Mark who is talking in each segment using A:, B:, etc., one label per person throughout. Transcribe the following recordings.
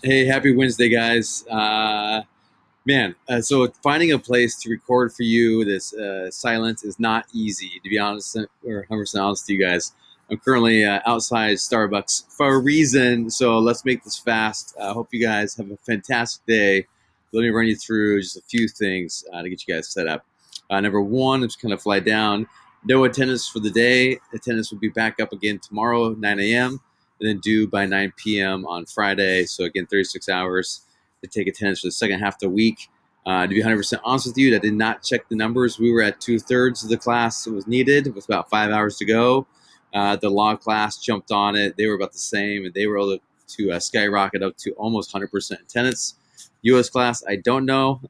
A: Hey, happy Wednesday, guys. So finding a place to record for you this silence is not easy, to be honest, or 100% honest with you guys. I'm currently outside Starbucks for a reason, so let's make this fast. I hope you guys have a fantastic day. Let me run you through just a few things to get you guys set up. Number one, I'm just going to fly down. No attendance for the day. Attendance will be back up again tomorrow, 9 a.m., and then due by 9 p.m. on Friday. So again, 36 hours to take attendance for the second half of the week. To be 100% honest with you, I did not check the numbers. We were at 2/3 of the class that was needed with about 5 hours to go. The law class jumped on it. They were about the same, and they were able to skyrocket up to almost 100% attendance. U.S. class, I don't know.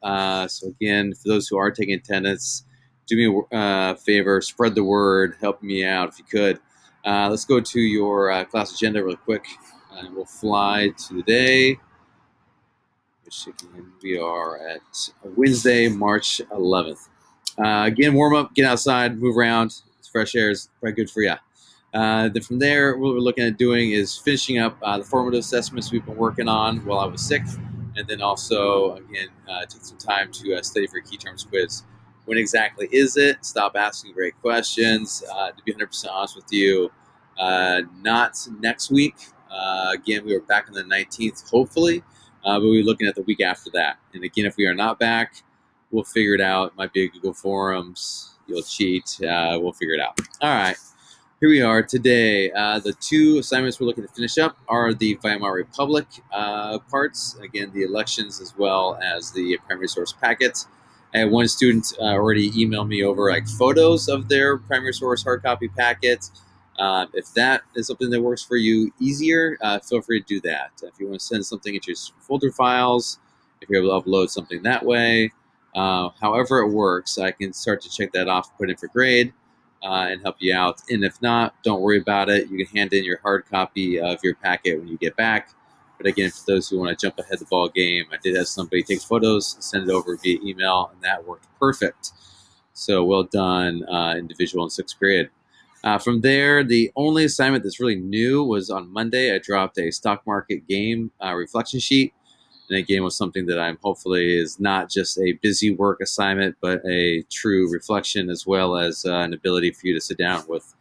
A: So again, for those who are taking attendance, do me a favor, spread the word, help me out if you could. Let's go to your class agenda real quick, and we'll fly to the day. We are at Wednesday, March 11th. Again, warm up, get outside, move around. It's fresh air is quite good for you. Then from there, what we're looking at doing is finishing up the formative assessments we've been working on while I was sick, and then also, again, take some time to study for key terms quiz. When exactly is it? Stop asking great questions. To be 100% honest with you, not next week. Again, we were back on the 19th, hopefully, but we're looking at the week after that. And again, if we are not back, we'll figure it out. It might be a Google Forums. You'll cheat. We'll figure it out. All right. Here we are today. The two assignments we're looking to finish up are the Weimar Republic parts, again, the elections as well as the primary source packet. I had one student already email me over like photos of their primary source hard copy packet. If that is something that works for you easier, feel free to do that. If you want to send something into your folder files, if you're able to upload something that way, however it works, I can start to check that off, put in for grade. And help you out. And if not, don't worry about it. You can hand in your hard copy of your packet when you get back. But again, for those who want to jump ahead the ball game, I did have somebody take photos, send it over via email, and that worked perfect. So well done, individual in sixth period. From there, the only assignment that's really new was on Monday. I dropped a stock market game reflection sheet. And again, was something that I'm hopefully is not just a busy work assignment, but a true reflection as well as an ability for you to sit down with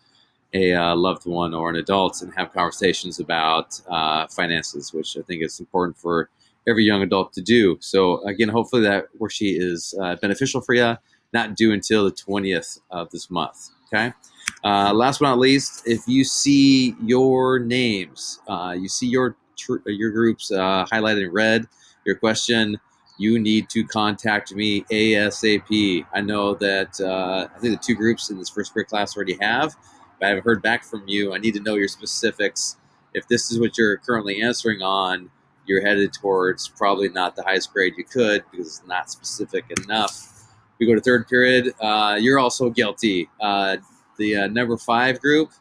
A: a loved one or an adult and have conversations about finances, which I think is important for every young adult to do. So again, hopefully that worksheet is beneficial for you, not due until the 20th of this month, okay? Last but not least, if you see your names, you see your groups highlighted in red, your question, you need to contact me ASAP. I know that I think the two groups in this first grade class already have, but I haven't heard back from you. I need to know your specifics. If this is what you're currently answering on, you're headed towards probably not the highest grade you could because it's not specific enough. We go to third period. You're also guilty. The number 5 group,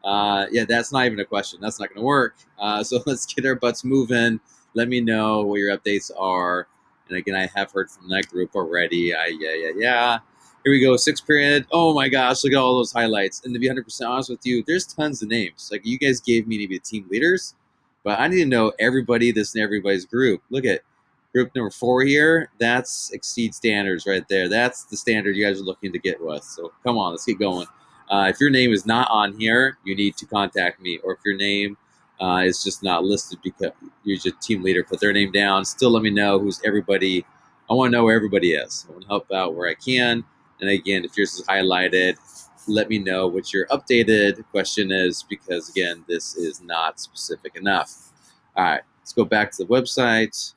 A: yeah, that's not even a question. That's not going to work. So let's get our butts moving. Let me know what your updates are. And again, I have heard from that group already. Yeah. Here we go, sixth period. Oh my gosh, look at all those highlights. And to be 100% honest with you, there's tons of names. Like you guys gave me to be team leaders, but I need to know everybody that's in everybody's group. Look at group number 4 here. That's exceed standards right there. That's the standard you guys are looking to get with. So come on, let's get going. If your name is not on here, you need to contact me. Or if your name is just not listed because you're just team leader, put their name down. Still let me know who's everybody. I want to know where everybody is. I want to help out where I can. And again, if yours is highlighted, let me know what your updated question is because, again, this is not specific enough. All right, let's go back to the website.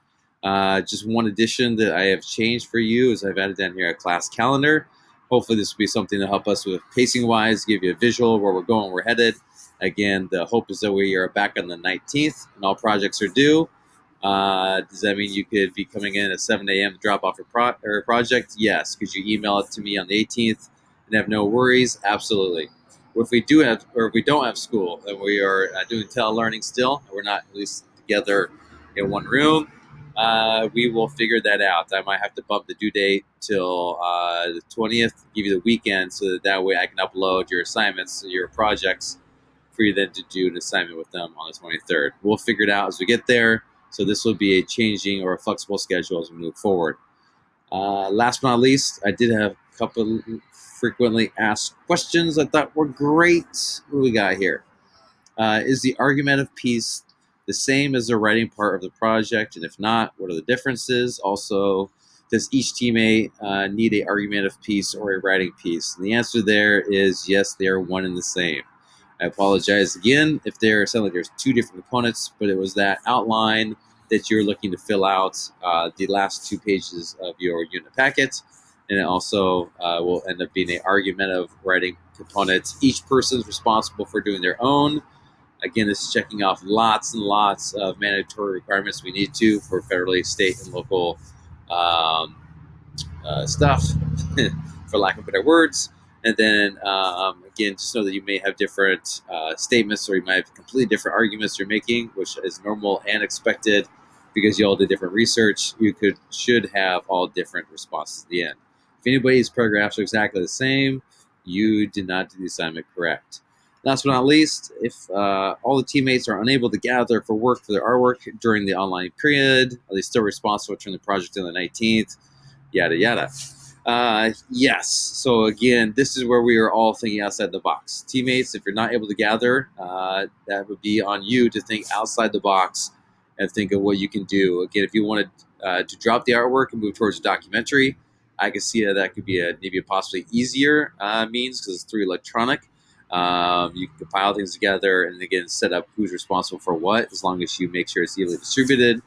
A: Just one addition that I have changed for you is I've added down here a class calendar. Hopefully this will be something to help us with pacing-wise, give you a visual where we're going, we're headed. Again, the hope is that we are back on the 19th and all projects are due. Does that mean you could be coming in at 7 a.m. to drop off your project? Yes. Could you email it to me on the 18th and have no worries? Absolutely. If we don't have school and we are doing telelearning still, and we're not at least together in one room, we will figure that out. I might have to bump the due date till the 20th, give you the weekend so that way I can upload your assignments, your projects, for you then to do an assignment with them on the 23rd. We'll figure it out as we get there. So this will be a changing or a flexible schedule as we move forward. Last but not least, I did have a couple frequently asked questions I thought were great. What do we got here? Is the argumentative piece the same as the writing part of the project? And if not, what are the differences? Also, does each teammate need a argumentative piece or a writing piece? And the answer there is yes, they are one and the same. I apologize again if there sound like there's two different components, but it was that outline that you're looking to fill out the last 2 pages of your unit packet. And it also will end up being an argumentative writing component. Each person's responsible for doing their own. Again, this is checking off lots and lots of mandatory requirements we need to for federally, state, and local stuff, for lack of better words. And then, again, just know that you may have different statements, or you might have completely different arguments you're making, which is normal and expected because you all did different research. You should have all different responses at the end. If anybody's paragraphs are exactly the same, you did not do the assignment correct. Last but not least, if all the teammates are unable to gather for work for their artwork during the online period, are they still responsible to turn the project in the 19th? Yada, yada. Yes. So again, this is where we are all thinking outside the box. Teammates, if you're not able to gather, that would be on you to think outside the box and think of what you can do. Again, if you wanted to drop the artwork and move towards a documentary, I can see that could be maybe a possibly easier means because it's through electronic. You can compile things together and again set up who's responsible for what, as long as you make sure it's evenly distributed.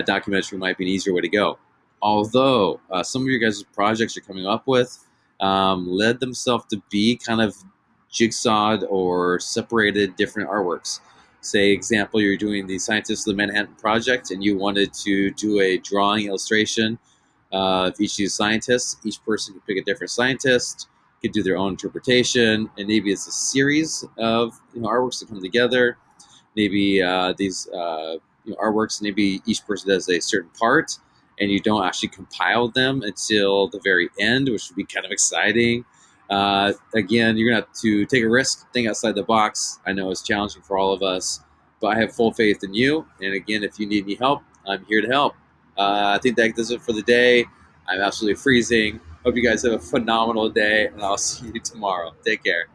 A: Documentary might be an easier way to go. Although some of your guys' projects you're coming up with led themselves to be kind of jigsawed or separated different artworks. Say, example, you're doing the Scientists of the Manhattan Project and you wanted to do a drawing illustration of each of these scientists. Each person could pick a different scientist, could do their own interpretation, and maybe it's a series of artworks that come together. Maybe these artworks, maybe each person does a certain part, and you don't actually compile them until the very end, which would be kind of exciting. Again, you're going to have to take a risk, think outside the box. I know it's challenging for all of us, but I have full faith in you. And again, if you need any help, I'm here to help. I think that does it for the day. I'm absolutely freezing. Hope you guys have a phenomenal day, and I'll see you tomorrow. Take care.